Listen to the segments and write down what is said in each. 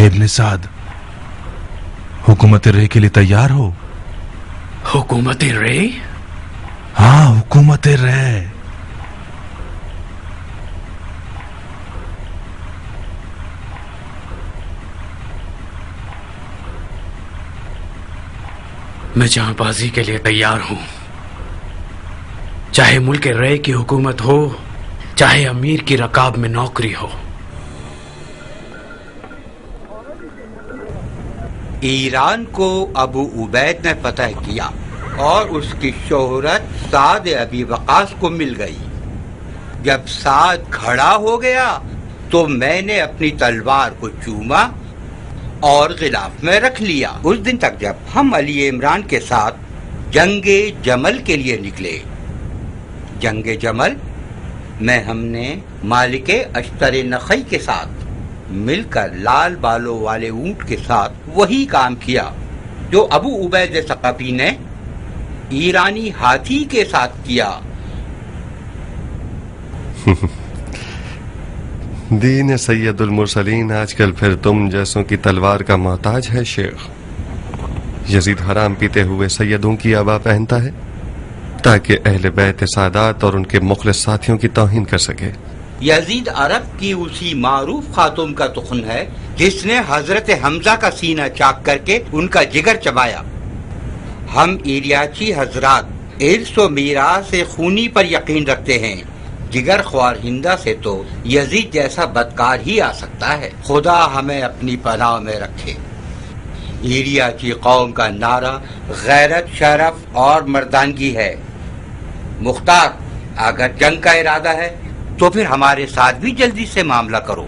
ابن سعد، حکومت رے کے لیے تیار ہو؟ حکومت رے؟ ہاں، حکومت رے۔ میں جہاں بازی کے لیے تیار ہوں، چاہے ملک رے کی حکومت ہو، چاہے امیر کی رکاب میں نوکری ہو۔ ایران کو ابو عبید نے فتح کیا اور اس کی شہرت سعد ابی وقاص کو مل گئی۔ جب سعد کھڑا ہو گیا تو میں نے اپنی تلوار کو چوما اور غلاف میں رکھ لیا، اس دن تک جب ہم علی عمران کے ساتھ جنگ جمل کے لیے نکلے۔ جنگ جمل میں ہم نے مالک اشتر نخی کے ساتھ مل کر لال بالوں والے اونٹ کے ساتھ وہی کام کیا جو ابو عبید ثقفی نے ایرانی ہاتھی کے ساتھ کیا۔ دین سید المرسلین آج کل پھر تم جیسوں کی تلوار کا محتاج ہے شیخ۔ یزید حرام پیتے ہوئے سیدوں کی آبا پہنتا ہے تاکہ اہل بیت سادات اور ان کے مخلص ساتھیوں کی توہین کر سکے۔ یزید عرب کی اسی معروف خاتون کا تخن ہے جس نے حضرت حمزہ کا سینہ چاک کر کے ان کا جگر چبایا۔ ہم ایریاچی حضرات ارث و میراث سے خونی پر یقین رکھتے ہیں، جگر خوار ہندہ سے تو یزید جیسا بدکار ہی آ سکتا ہے۔ خدا ہمیں اپنی پناہ میں رکھے۔ ایریاچی قوم کا نعرہ غیرت، شرف اور مردانگی ہے۔ مختار، اگر جنگ کا ارادہ ہے تو پھر ہمارے ساتھ بھی جلدی سے معاملہ کرو۔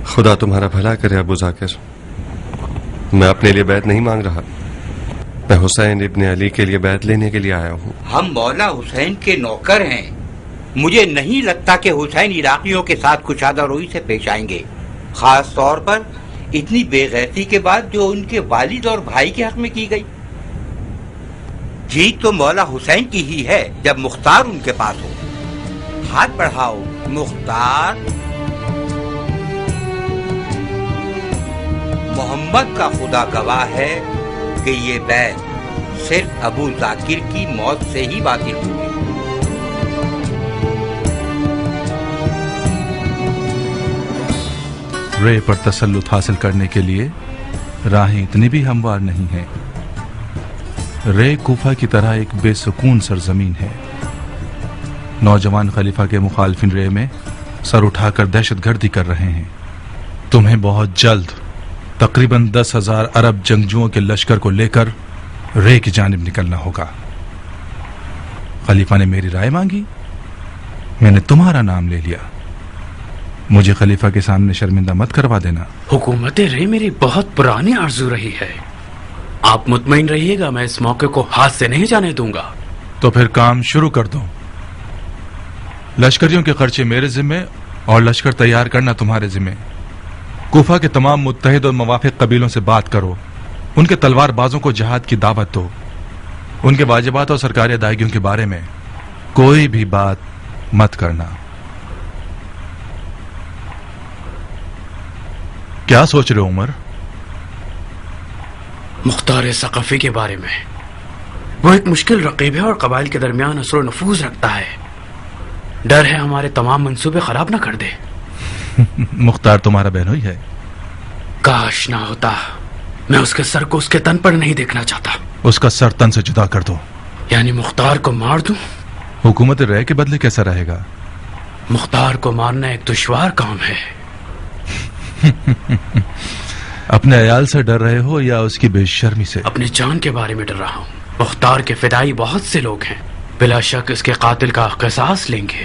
خدا تمہارا بھلا کرے ابو ذاکر، میں اپنے لیے بیعت نہیں مانگ رہا، میں حسین ابن علی کے لیے بیعت لینے کے لیے آیا ہوں۔ ہم مولا حسین کے نوکر ہیں، مجھے نہیں لگتا کہ حسین عراقیوں کے ساتھ کشادہ روئی سے پیش آئیں گے، خاص طور پر اتنی بے غیرتی کے بعد جو ان کے والد اور بھائی کے حق میں کی گئی۔ جیت تو مولا حسین کی ہی ہے جب مختار ان کے پاس ہو۔ ہاتھ بڑھاؤ مختار۔ محمد کا خدا گواہ ہے کہ یہ بیعت صرف ابو ذاکر کی موت سے ہی باطل ہوئی۔ رے پر تسلط حاصل کرنے کے لیے راہیں اتنی بھی ہموار نہیں ہیں۔ رے کوفہ کی طرح ایک بے سکون سرزمین ہے۔ نوجوان خلیفہ کے مخالفین رے میں سر اٹھا کر دہشت گردی کر رہے ہیں۔ تمہیں بہت جلد تقریباً 10,000 عرب جنگجوؤں کے لشکر کو لے کر رے کی جانب نکلنا ہوگا۔ خلیفہ نے میری رائے مانگی، میں نے تمہارا نام لے لیا۔ مجھے خلیفہ کے سامنے شرمندہ مت کروا دینا۔ حکومت رے میری بہت پرانی آرزو رہی ہے، آپ مطمئن رہیے گا، میں اس موقع کو ہاتھ سے نہیں جانے دوں گا۔ تو پھر کام شروع کر دو۔ لشکریوں کے خرچے میرے ذمے اور لشکر تیار کرنا تمہارے ذمے۔ کوفہ کے تمام متحد اور موافق قبیلوں سے بات کرو، ان کے تلوار بازوں کو جہاد کی دعوت دو، ان کے واجبات اور سرکاری ادائیگیوں کے بارے میں کوئی بھی بات مت کرنا۔ کیا سوچ رہے ہو عمر؟ مختار ثقفی کے بارے میں۔ وہ ایک مشکل رقیب ہے اور قبائل کے درمیان اثر و نفوذ رکھتا ہے، ڈر ہے ہمارے تمام منصوبے خراب نہ کر دے۔ مختار تمہارا بہنوئی ہے؟ کاش نہ ہوتا، میں اس کے سر کو اس کے تن پر نہیں دیکھنا چاہتا۔ اس کا سر تن سے جدا کر دو۔ یعنی مختار کو مار دوں؟ حکومت رے کے بدلے کیسا رہے گا؟ مختار کو مارنا ایک دشوار کام ہے۔ اپنے عیال سے ڈر رہے ہو یا اس کی بے شرمی سے؟ اپنی جان کے بارے میں ڈر رہا ہوں۔ مختار کے فدائی بہت سے لوگ ہیں، بلا شک اس کے قاتل کا قصاص لیں گے۔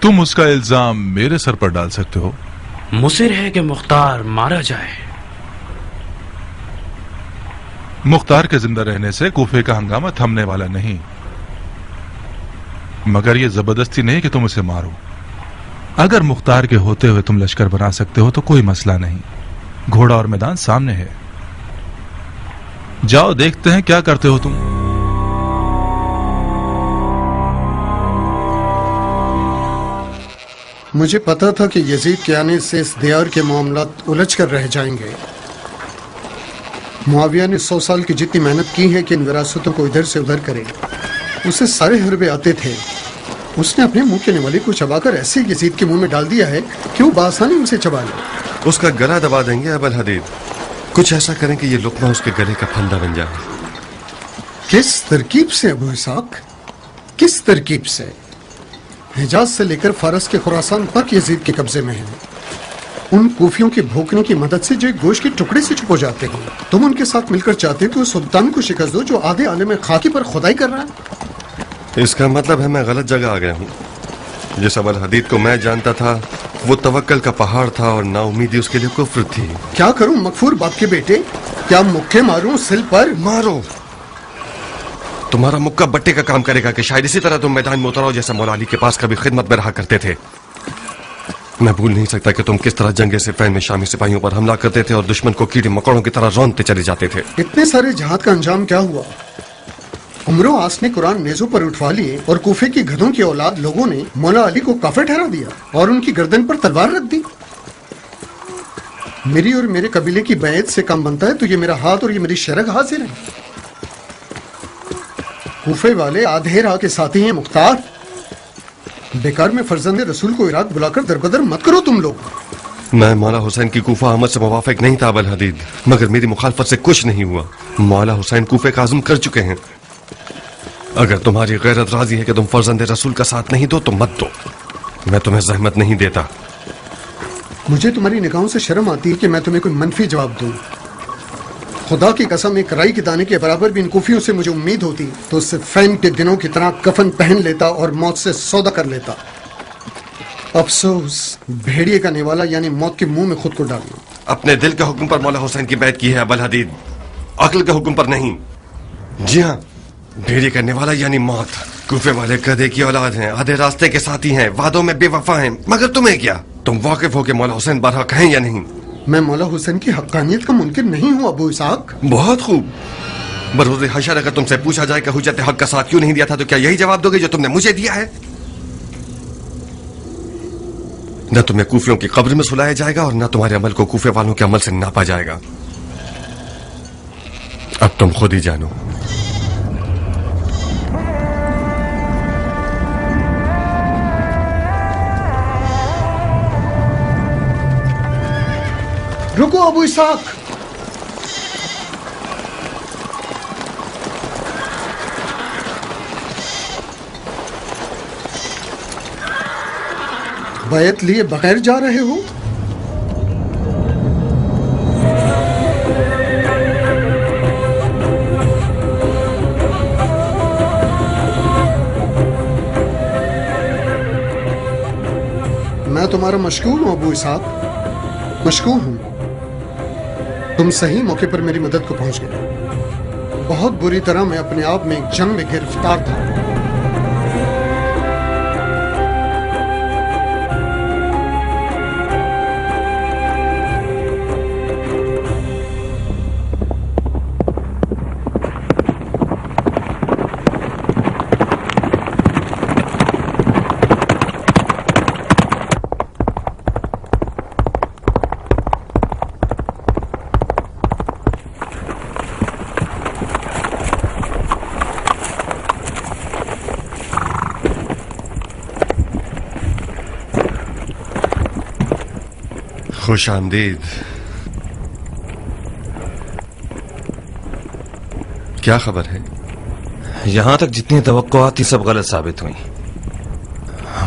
تم اس کا الزام میرے سر پر ڈال سکتے ہو۔ مصر ہے کہ مختار مارا جائے۔ مختار کے زندہ رہنے سے کوفے کا ہنگامہ تھمنے والا نہیں، مگر یہ زبردستی نہیں کہ تم اسے مارو۔ اگر مختار کے ہوتے ہوئے تم لشکر بنا سکتے ہو تو کوئی مسئلہ نہیں، گھوڑا اور میدان سامنے ہے۔ جاؤ دیکھتے ہیں کیا کرتے ہو تم۔ مجھے پتا تھا کہ یزید کے آنے سے اس دیار کے معاملات الجھ کر رہ جائیں گے. معاویہ نے 100 سال کی جتنی محنت کی ہے کہ ان وراثتوں کو ادھر سے ادھر کرے، اسے سارے حربے آتے تھے. اس نے اپنے منہ کے نوالے کو چبا کر ایسے یزید کے منہ میں ڈال دیا ہے کہ وہ بآسانی اسے چبا لے. اس کا گلا دبا دیں گے ابو الحدید. کچھ ایسا کریں کہ یہ لقمہ اس کے گلے کا پھندا بن جائے. کس ترکیب سے ابو اسحاق؟ کس ترکیب سے؟ حجاز سے لے کر فارس کے خراسان تک یزید کے قبضے میں ہیں. ان کوفیوں کے بھوکنے کی مدد سے جو ایک گوشت کے ٹکڑے سے چھپ ہو جاتے ہیں، تم ان کے ساتھ مل کر چاہتے تو سلطان کو شکست دو جو آدھے عالم خاکی پر خدائی کر رہا ہے. اس کا مطلب ہے میں غلط جگہ آ گیا ہوں. جس ابو الحدید کو میں جانتا تھا وہ توکل کا پہاڑ تھا اور نا امیدی اس کے لیے کفر تھی. کیا کروں مغفور باپ کے بیٹے؟ کیا مکے ماروں سل پر؟ مارو. تمہارا مکہ بٹے کا کام کرے گا کہ شاید اسی طرح تم میدان میں اتراؤ جیسے مولا علی کے پاس کبھی خدمت میں رہا کرتے تھے. میں بھول نہیں سکتا کہ تم کس طرح جنگ صفین میں شامی سپاہیوں پر حملہ کرتے تھے اور دشمن کو کیڑے مکوڑوں کی طرح رونتے چلے جاتے تھے. اتنے سارے جہاد کا انجام کیا ہوا؟ عمر و آس نے قرآن نیزوں پر اٹھوا لیے اور کوفے کی گدھوں کی اولاد لوگوں نے مولا علی کو کافر ٹھہرا دیا اور ان کی گردن پر تلوار رکھ دی. میری اور میرے قبیلے کی بیعت سے کام بنتا ہے تو یہ میرا ہاتھ اور یہ میری شرگ حاضر ہے. کوفے والے آدھے راہ کے ساتھی ہیں مختار. بیکار میں فرزند رسول کو عراق بلا کر دربدر مت کرو تم لوگ. میں مولا حسین کی کوفہ آمد سے موافق نہیں تھا ابو الحدید، مگر میری مخالفت سے کچھ نہیں ہوا. مولا حسین کوفے کا عزم کر چکے ہیں. اگر تمہاری غیرت راضی ہے کہ تم فرزند رسول کا ساتھ نہیں دو تو مت دو. میں تمہیں زحمت نہیں دیتا. مجھے تمہاری نگاہوں سے شرم آتی ہے کہ میں تمہیں کوئی منفی جواب دوں. خدا کی قسم ایک رائی کے دانے کے برابر بھی ان کوفیوں سے مجھے امید ہوتی تو اس سے فین کے دنوں کی طرح کفن پہن لیتا اور موت سے سودا کر لیتا. افسوس بھیڑیے کا نیوالا یعنی موت کے منہ میں خود کو ڈالنا. اپنے دل کے حکم پر مولا حسین کی بیعت کی ہے ابو الحدید، عقل کے حکم پر نہیں. جی ہاں، بھیڑیے کرنے والا یعنی موت. کوفے والے گدھے کی اولاد ہیں، آدھے راستے کے ساتھی ہیں، وعدوں میں بے وفا ہیں. مگر تمہیں کیا؟ تم واقف ہو کہ مولا حسین برحق ہیں یا نہیں؟ میں مولا حسین کی حقانیت کا منکر نہیں ہوں ابو اسحاق. بہت خوب. بروز حشر اگر تم سے پوچھا جائے کہ حجت حق کا ساتھ کیوں نہیں دیا تھا تو کیا یہی جواب دو گے جو تم نے مجھے دیا ہے؟ نہ تمہیں کوفیوں کی قبر میں سلایا جائے گا اور نہ تمہارے عمل کو کوفے والوں کے عمل سے ناپا جائے گا. اب تم خود ہی جانو. رکو ابو اسحاق. بیعت لیے بغیر جا رہے ہو؟ میں تمہارا مشکور ہوں ابو اسحاق، مشکور ہوں. تم صحیح موقع پر میری مدد کو پہنچ گئے. بہت بری طرح میں اپنے آپ میں ایک جنگ میں گرفتار تھا. خوش آمدید. کیا خبر ہے؟ یہاں تک جتنی توقعات تھی سب غلط ثابت ہوئی.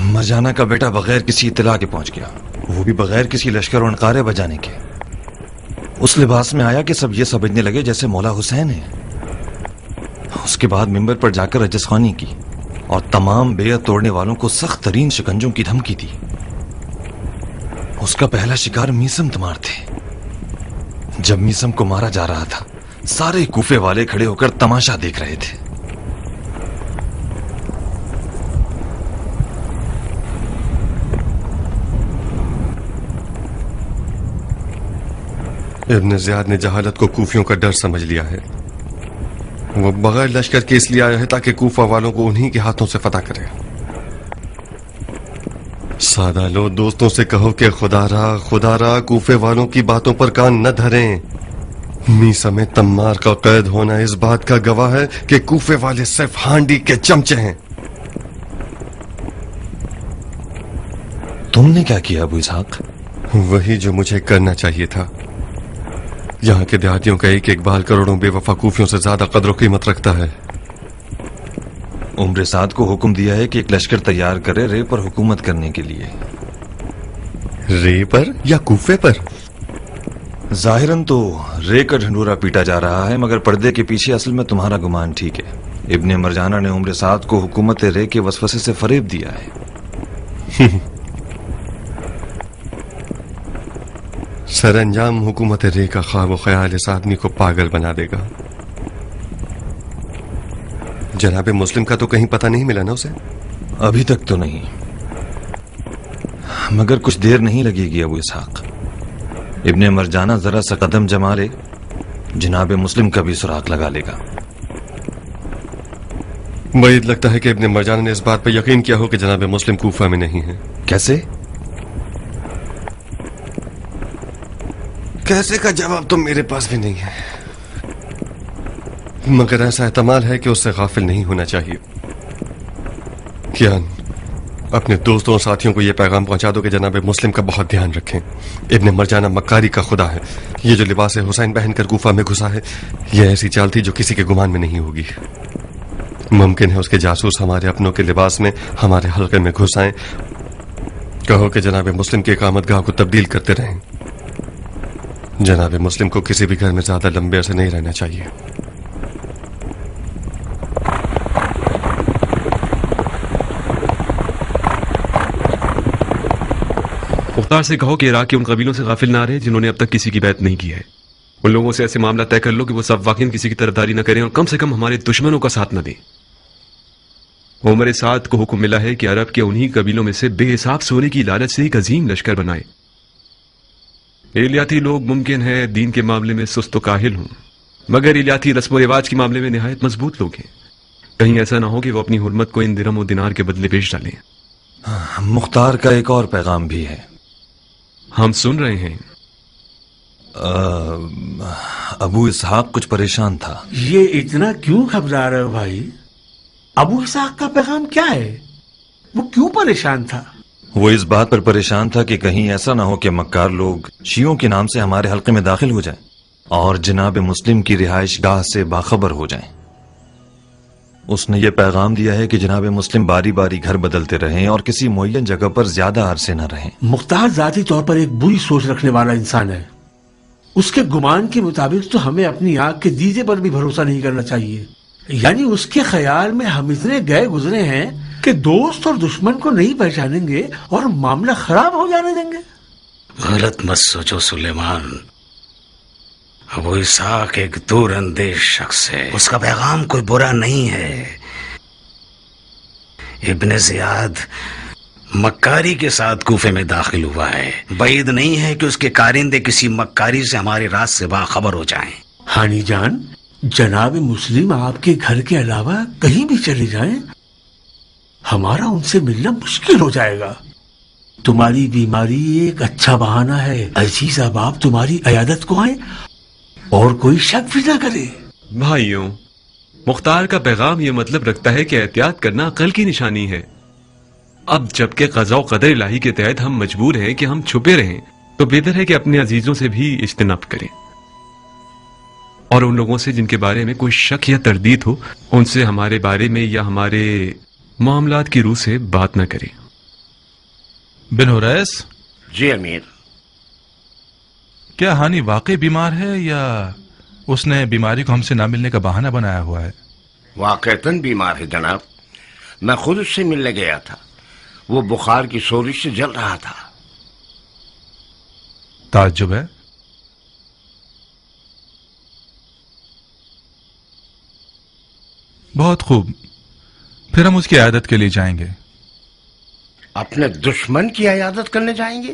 مرجانہ کا بیٹا بغیر کسی اطلاع کے پہنچ گیا، وہ بھی بغیر کسی لشکر و نقارے بجانے کے. اس لباس میں آیا کہ سب یہ سمجھنے لگے جیسے مولا حسین ہے. اس کے بعد ممبر پر جا کر رجس خوانی کی اور تمام بیعت توڑنے والوں کو سخت ترین شکنجوں کی دھمکی دی. اس کا پہلا شکار میسم تمار تھے. جب میسم کو مارا جا رہا تھا سارے کوفے والے کھڑے ہو کر تماشا دیکھ رہے تھے. ابن زیاد نے جہالت کو کوفیوں کا ڈر سمجھ لیا ہے. وہ بغیر لشکر کے اس لیے آیا ہے تاکہ کوفہ والوں کو انہی کے ہاتھوں سے فتح کرے. سادہ لو، دوستوں سے کہو کہ خدا را کوفے والوں کی باتوں پر کان نہ دھریں۔ میسا میں تمار کا قید ہونا اس بات کا گواہ ہے کہ کوفے والے صرف ہانڈی کے چمچے ہیں۔ تم نے کیا کیا ابو اسحاق؟ وہی جو مجھے کرنا چاہیے تھا۔ یہاں کے دیہاتیوں کا ایک ایک بال کروڑوں بے وفا کوفیوں سے زیادہ قدر و قیمت رکھتا ہے۔ عمر سعد کو حکم دیا ہے کہ ایک لشکر تیار کرے رے پر حکومت کرنے کے لیے۔ رے پر یا کوفے پر؟ ظاہراً تو رے کا ڈھنڈورا پیٹا جا رہا ہے، مگر پردے کے پیچھے اصل میں تمہارا گمان ٹھیک ہے۔ ابن مرجانہ نے عمر سعد کو حکومت رے کے وسوسے سے فریب دیا ہے۔ سر انجام حکومت رے کا خواب و خیال اس آدمی کو پاگل بنا دے گا۔ جناب مسلم کا تو کہیں پتہ نہیں ملا نا اسے؟ ابھی تک تو نہیں، مگر کچھ دیر نہیں لگے گی ابو اسحاق۔ ابن مرجانہ ذرا سا قدم جما لے، جناب مسلم کا بھی سراغ لگا لے گا۔ بعید لگتا ہے کہ ابن مرجانہ نے اس بات پر یقین کیا ہو کہ جناب مسلم کوفہ میں نہیں ہے۔ کیسے کا جواب تو میرے پاس بھی نہیں ہے، مگر ایسا احتمال ہے کہ اس سے غافل نہیں ہونا چاہیے۔ کیان، اپنے دوستوں اور ساتھیوں کو یہ پیغام پہنچا دو کہ جناب مسلم کا بہت دھیان رکھیں۔ ابن مرجانہ مکاری کا خدا ہے۔ یہ جو لباس حسین پہن کر کوفہ میں گھسا ہے، یہ ایسی چال تھی جو کسی کے گمان میں نہیں ہوگی۔ ممکن ہے اس کے جاسوس ہمارے اپنوں کے لباس میں ہمارے حلقے میں گھس آئیں۔ کہو کہ جناب مسلم کی اقامت گاہ کو تبدیل کرتے رہیں۔ جناب مسلم کو کسی بھی گھر میں زیادہ لمبے عرصے نہیں رہنا چاہیے۔ مختار سے کہو کہ عراق کے ان قبیلوں سے غافل نہ رہے جنہوں نے اب تک کسی کی بیعت نہیں کی ہے۔ ان لوگوں سے ایسے معاملہ طے کر لو کہ وہ سب واقعی کسی کی طرفداری نہ کریں اور کم سے کم ہمارے دشمنوں کا ساتھ نہ دیں۔ عمر سعد کو حکم ملا ہے کہ عرب کے انہی قبیلوں میں سے بے حساب سونے کی لالچ سے ایک عظیم لشکر بنائے۔ ایلیاتی لوگ ممکن ہے دین کے معاملے میں سست و کاہل ہوں، مگر ایلیاتی رسم و رواج کے معاملے میں نہایت مضبوط لوگ ہیں۔ کہیں ایسا نہ ہو کہ وہ اپنی حرمت کو ان درہم و دینار کے بدلے بیچ ڈالیں۔ مختار کا ایک اور پیغام بھی ہے۔ ہم سن رہے ہیں۔ ابو اسحاق کچھ پریشان تھا۔ یہ اتنا کیوں گھبرا رہے ہو بھائی؟ ابو اسحاق کا پیغام کیا ہے؟ وہ کیوں پریشان تھا؟ وہ اس بات پر پریشان تھا کہ کہیں ایسا نہ ہو کہ مکار لوگ شیعوں کے نام سے ہمارے حلقے میں داخل ہو جائیں اور جناب مسلم کی رہائش گاہ سے باخبر ہو جائیں۔ اس نے یہ پیغام دیا ہے کہ جناب مسلم باری باری گھر بدلتے رہیں اور کسی معین جگہ پر زیادہ عرصے نہ رہیں۔ مختار ذاتی طور پر ایک بری سوچ رکھنے والا انسان ہے۔ اس کے گمان کے مطابق تو ہمیں اپنی آنکھ کے دیدے پر بھی بھروسہ نہیں کرنا چاہیے۔ یعنی اس کے خیال میں ہم اتنے گئے گزرے ہیں کہ دوست اور دشمن کو نہیں پہچانیں گے اور معاملہ خراب ہو جانے دیں گے۔ غلط مت سوچو سلیمان، ابو اسحاق ایک دور اندیش شخص ہے، اس کا پیغام کوئی برا نہیں ہے۔ ابن زیاد مکاری کے ساتھ کوفے میں داخل ہوا ہے، بعید نہیں ہے کہ اس کے کارندے کسی مکاری سے ہمارے راز سے باخبر ہو جائیں۔ ہانی جان، جناب مسلم آپ کے گھر کے علاوہ کہیں بھی چلے جائیں، ہمارا ان سے ملنا مشکل ہو جائے گا۔ تمہاری بیماری ایک اچھا بہانہ ہے، عزیز احباب تمہاری عیادت کو آئیں اور کوئی شک بھی نہ کرے۔ بھائیوں، مختار کا پیغام یہ مطلب رکھتا ہے کہ احتیاط کرنا عقل کی نشانی ہے۔ اب جبکہ قضاء و قدر الہی کے تحت ہم مجبور ہیں کہ ہم چھپے رہیں، تو بہتر ہے کہ اپنے عزیزوں سے بھی اجتناب کریں، اور ان لوگوں سے جن کے بارے میں کوئی شک یا تردید ہو ان سے ہمارے بارے میں یا ہمارے معاملات کی روح سے بات نہ کریں۔ بن حریث، جی امیر۔ کیا ہانی واقعی بیمار ہے یا اس نے بیماری کو ہم سے نہ ملنے کا بہانہ بنایا ہوا ہے؟ واقعتاً بیمار ہے جناب، میں خود اس سے ملنے گیا تھا، وہ بخار کی سوزش سے جل رہا تھا۔ تعجب ہے۔ بہت خوب، پھر ہم اس کی عیادت کے لیے جائیں گے۔ اپنے دشمن کی عیادت کرنے جائیں گے؟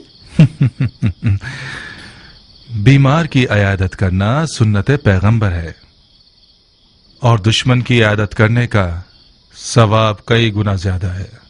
بیمار کی عیادت کرنا سنت پیغمبر ہے، اور دشمن کی عیادت کرنے کا ثواب کئی گنا زیادہ ہے۔